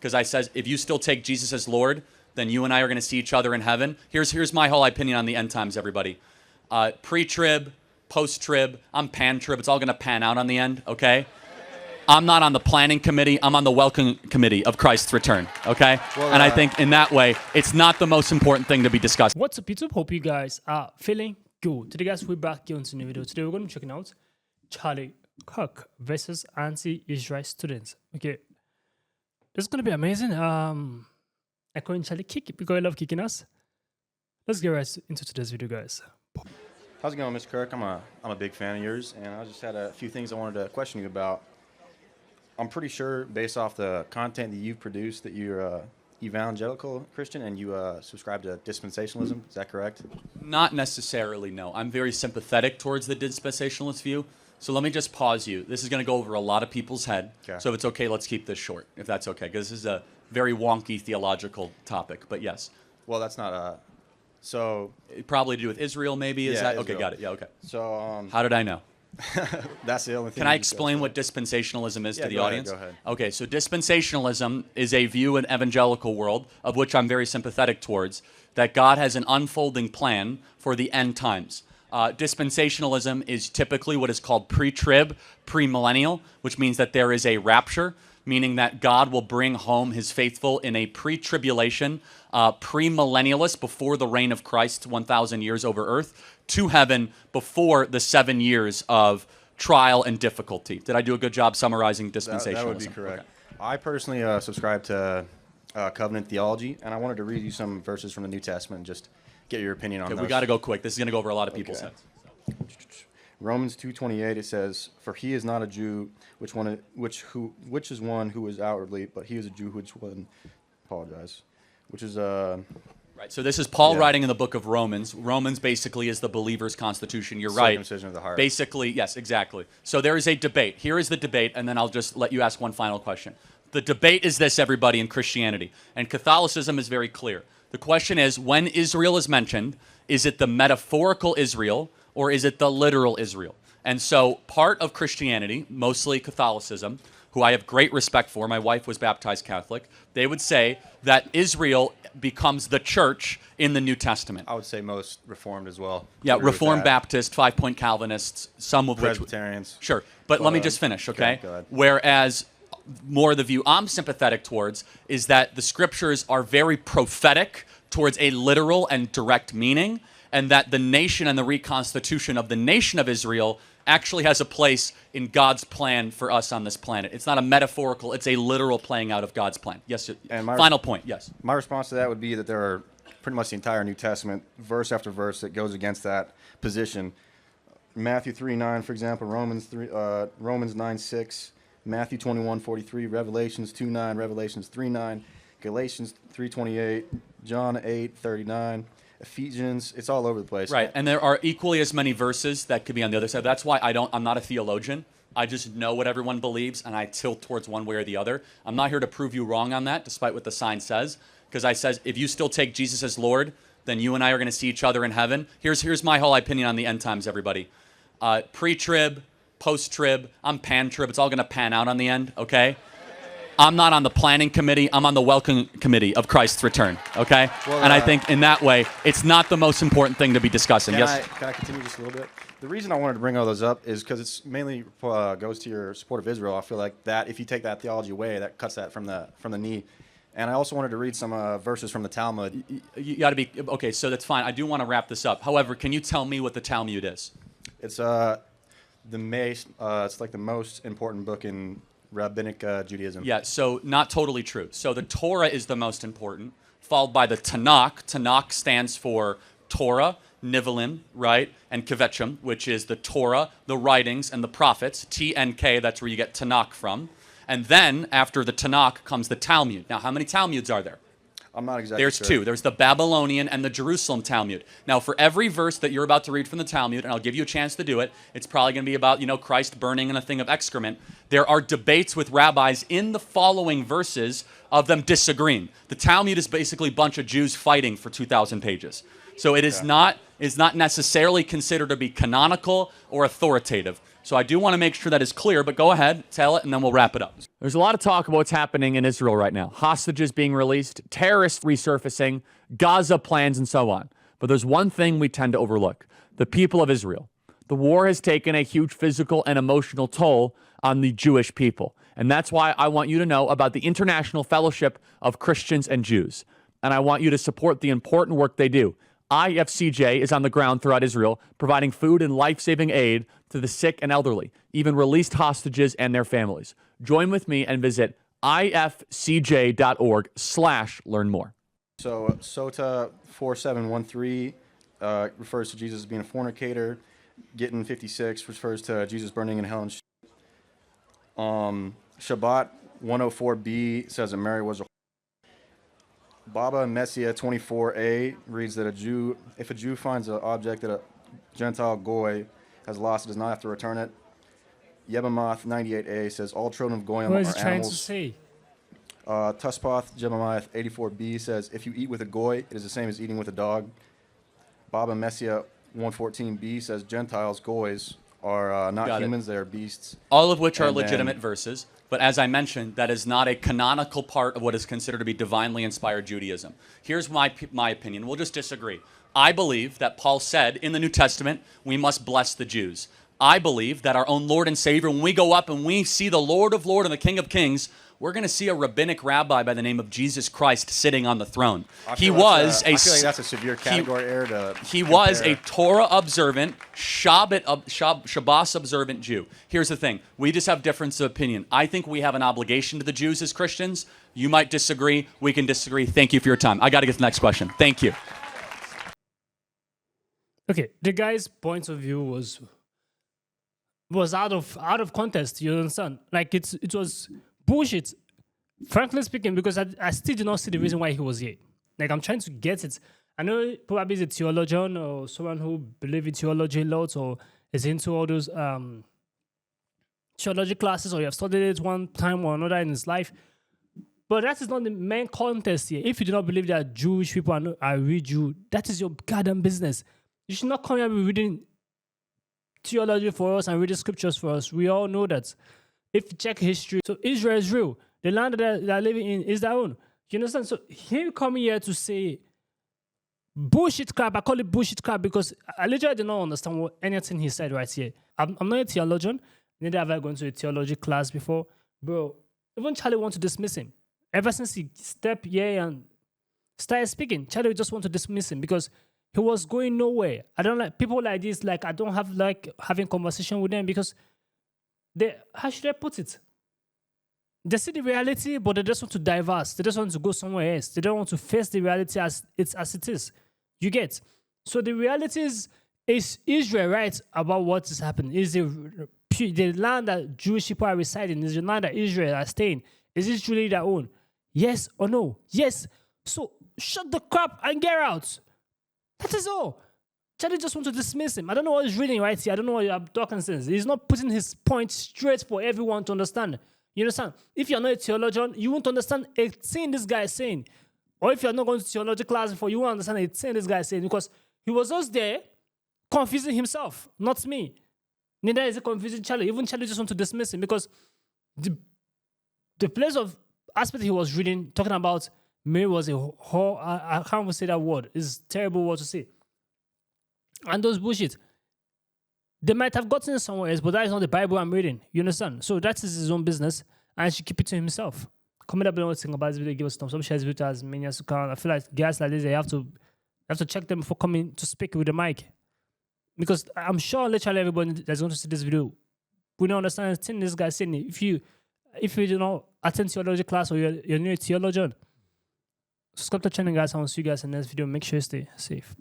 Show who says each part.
Speaker 1: because I says, if you still take Jesus as Lord, then you and I are going to see each other in heaven. Here's my whole opinion on the end times, everybody. Pre-trib, post-trib, I'm pan-trib. It's all going to pan out on the end, okay? I'm not on the planning committee. I'm on the welcome committee of Christ's return, okay? Well, and I think in that way, it's not the most important thing to be discussed.
Speaker 2: What's up, YouTube? Hope you guys are feeling good. Today, guys, we're back here on a new video. Today, we're going to be checking out Charlie Kirk versus anti-Israel students. Okay, this is going to be amazing. Echoing Charlie kick because I love kicking us. Let's get right into today's video, guys.
Speaker 3: How's it going, Mr. Kirk? I'm a big fan of yours, and I just had a few things I wanted to question you about. I'm pretty sure, based off the content that you've produced, that you're a evangelical Christian and you subscribe to dispensationalism. Is that correct?
Speaker 1: Not necessarily, no. I'm very sympathetic towards the dispensationalist view. So let me just pause you. This is going to go over a lot of people's head. Okay. So if it's okay, let's keep this short, if that's okay, because this is a very wonky theological topic. But yes.
Speaker 3: Well, that's not so
Speaker 1: probably to do with Israel, maybe. Is that okay? Got it. Yeah. Okay.
Speaker 3: So
Speaker 1: how did I know?
Speaker 3: That's the only thing.
Speaker 1: Can I explain what dispensationalism is to the audience?
Speaker 3: Go ahead.
Speaker 1: Okay, so dispensationalism is a view in evangelical world, of which I'm very sympathetic towards, that God has an unfolding plan for the end times. Dispensationalism is typically what is called pre-trib, pre-millennial, which means that there is a rapture, meaning that God will bring home his faithful in a pre-tribulation, pre-millennialist, before the reign of Christ, 1,000 years over earth, to heaven before the 7 years of trial and difficulty. Did I do a good job summarizing dispensationalism?
Speaker 3: That would be correct. Okay. I personally subscribe to covenant theology, and I wanted to read you some verses from the New Testament and just get your opinion on those.
Speaker 1: We got to go quick. This is going to go over a lot of people's heads.
Speaker 3: Romans 2:28, it says, "For he is not a Jew, which is one who is outwardly, but he is a Jew which one." Apologize. Which is
Speaker 1: Right. So this is Paul writing in the book of Romans. Romans basically is the believer's constitution. You're right.
Speaker 3: Circumcision of the heart.
Speaker 1: Basically, yes, exactly. So there is a debate. Here is the debate, and then I'll just let you ask one final question. The debate is this, everybody, in Christianity. And Catholicism is very clear. The question is, when Israel is mentioned, is it the metaphorical Israel or is it the literal Israel? And so part of Christianity, mostly Catholicism, who I have great respect for, my wife was baptized Catholic, they would say that Israel becomes the church in the New Testament.
Speaker 3: I would say most Reformed as well.
Speaker 1: Yeah, Reformed Baptist, 5-point Calvinists, some of which...
Speaker 3: Presbyterians.
Speaker 1: Sure, but let me just finish, okay?
Speaker 3: Go ahead.
Speaker 1: Whereas more the view I'm sympathetic towards is that the scriptures are very prophetic towards a literal and direct meaning, and that the nation and the reconstitution of the nation of Israel actually has a place in God's plan for us on this planet. It's not a metaphorical, it's a literal playing out of God's plan. Yes, and final point, yes.
Speaker 3: My response to that would be that there are pretty much the entire New Testament, verse after verse, that goes against that position. Matthew 3:9, for example, Romans 9:6, Matthew 21:43, Revelations 2:9, Revelations 3:9, Galatians 3:28, John 8:39, Ephesians, it's all over the place.
Speaker 1: Right, and there are equally as many verses that could be on the other side. That's why I'm not a theologian. I just know what everyone believes, and I tilt towards one way or the other. I'm not here to prove you wrong on that, despite what the sign says, because I says, if you still take Jesus as Lord, then you and I are going to see each other in heaven. Here's my whole opinion on the end times, everybody. Pre-trib, post-trib, I'm pan-trib. It's all going to pan out on the end, okay? I'm not on the planning committee. I'm on the welcome committee of Christ's return, okay? Well, and I think in that way, it's not the most important thing to be discussing.
Speaker 3: Can I continue just a little bit? The reason I wanted to bring all those up is because it's mainly goes to your support of Israel. I feel like that if you take that theology away, that cuts that from the knee. And I also wanted to read some verses from the Talmud.
Speaker 1: You got to be okay. So that's fine. I do want to wrap this up. However, can you tell me what the Talmud is?
Speaker 3: It's it's like the most important book in Rabbinic Judaism.
Speaker 1: Yeah, so not totally true. So the Torah is the most important, followed by the Tanakh. Tanakh stands for Torah, Nivalim, right, and Kvetchim, which is the Torah, the writings, and the prophets. TNK, that's where you get Tanakh from. And then, after the Tanakh, comes the Talmud. Now, how many Talmuds are there?
Speaker 3: I'm not exactly
Speaker 1: There's
Speaker 3: sure.
Speaker 1: two. There's the Babylonian and the Jerusalem Talmud. Now, for every verse that you're about to read from the Talmud, and I'll give you a chance to do it, it's probably going to be about, Christ burning in a thing of excrement. There are debates with rabbis in the following verses of them disagreeing. The Talmud is basically a bunch of Jews fighting for 2,000 pages. So it is not necessarily considered to be canonical or authoritative. So I do want to make sure that is clear, but go ahead, tell it, and then we'll wrap it up. There's a lot of talk about what's happening in Israel right now. Hostages being released, terrorists resurfacing, Gaza plans, and so on. But there's one thing we tend to overlook: the people of Israel. The war has taken a huge physical and emotional toll on the Jewish people. And that's why I want you to know about the International Fellowship of Christians and Jews. And I want you to support the important work they do. IFCJ is on the ground throughout Israel, providing food and life-saving aid to the sick and elderly, even released hostages and their families. Join with me and visit ifcj.org/learn more.
Speaker 3: So Sota 4713 refers to Jesus as being a fornicator. Gittin 56 refers to Jesus burning in hell. And Shabbat 104b says that Mary was a Baba Messiah 24a reads that if a Jew finds an object that a Gentile goy has lost, it does not have to return it. Yebamath 98a says all children of goyim
Speaker 2: What
Speaker 3: are
Speaker 2: is he trying to
Speaker 3: animals.
Speaker 2: say?
Speaker 3: Tuspoth Jebamiah 84b says if you eat with a goy, it is the same as eating with a dog. Baba Messiah 114b says Gentiles, goys, are not
Speaker 1: Got it.
Speaker 3: humans, they are beasts.
Speaker 1: All of which are
Speaker 3: And then-
Speaker 1: legitimate verses. But as I mentioned, that is not a canonical part of what is considered to be divinely inspired Judaism. Here's my opinion. We'll just disagree. I believe that Paul said in the New Testament, we must bless the Jews. I believe that our own Lord and Savior, when we go up and we see the Lord of Lords and the King of Kings, we're going to see a rabbinic rabbi by the name of Jesus Christ sitting on the throne.
Speaker 3: I
Speaker 1: He
Speaker 3: feel
Speaker 1: was
Speaker 3: I feel like that's a severe category error to
Speaker 1: He was a
Speaker 3: compare.
Speaker 1: Torah observant, Shabbos observant Jew. Here's the thing. We just have difference of opinion. I think we have an obligation to the Jews as Christians. You might disagree. We can disagree. Thank you for your time. I got to get to the next question. Thank you.
Speaker 2: Okay, the guy's point of view was out of context. You understand? Like it was bullshit. Frankly speaking, because I still do not see the reason why he was here. Like I'm trying to get it. I know probably he's a theologian or someone who believes in theology a lot or is into all those theology classes or you have studied it one time or another in his life. But that is not the main context here. If you do not believe that Jewish people are real Jew, that is your goddamn business. You should not come here and be reading theology for us and reading scriptures for us. We all know that. If you check history, so Israel is real. The land that they're living in is their own. You understand? So him coming here to say bullshit crap, I call it bullshit crap because I literally did not understand anything he said right here. I'm not a theologian. Neither have I gone to a theology class before. Bro, even Charlie wants to dismiss him. Ever since he stepped here and started speaking, Charlie just want to dismiss him because he was going nowhere. I don't like people like this. Like I don't have like having conversation with them because how should I put it? They see the reality, but they just want to diverse. They just want to go somewhere else. They don't want to face the reality as it is. You get? So the reality is Israel right about what is happening? Is the land that Jewish people are residing? Is the land that Israel are staying? Is it truly their own? Yes or no? Yes. So shut the crap and get out. That is all. Charlie just wants to dismiss him. I don't know what he's reading right here. I don't know what you're talking since. He's not putting his point straight for everyone to understand. You understand? If you're not a theologian, you won't understand a thing this guy is saying. Or if you're not going to theology class before, you won't understand a thing this guy is saying because he was just there confusing himself, not me. Neither is it confusing Charlie. Even Charlie just wants to dismiss him because the place of aspect he was reading, talking about Mary was a whore. I can't even say that word. It's a terrible word to say. And those bullshit. They might have gotten it somewhere else, but that is not the Bible I'm reading. You understand? So that is his own business, and he should keep it to himself. Comment down below what you think about this video. Give us a thumbs up, share this video as many as you can. I feel like guys like this, they have to check them before coming to speak with the mic. Because I'm sure literally everybody that's going to see this video, we don't understand the thing this guy's saying. If you do not attend theology class or you're new theologian, subscribe to the channel, guys. I will see you guys in the next video. Make sure you stay safe.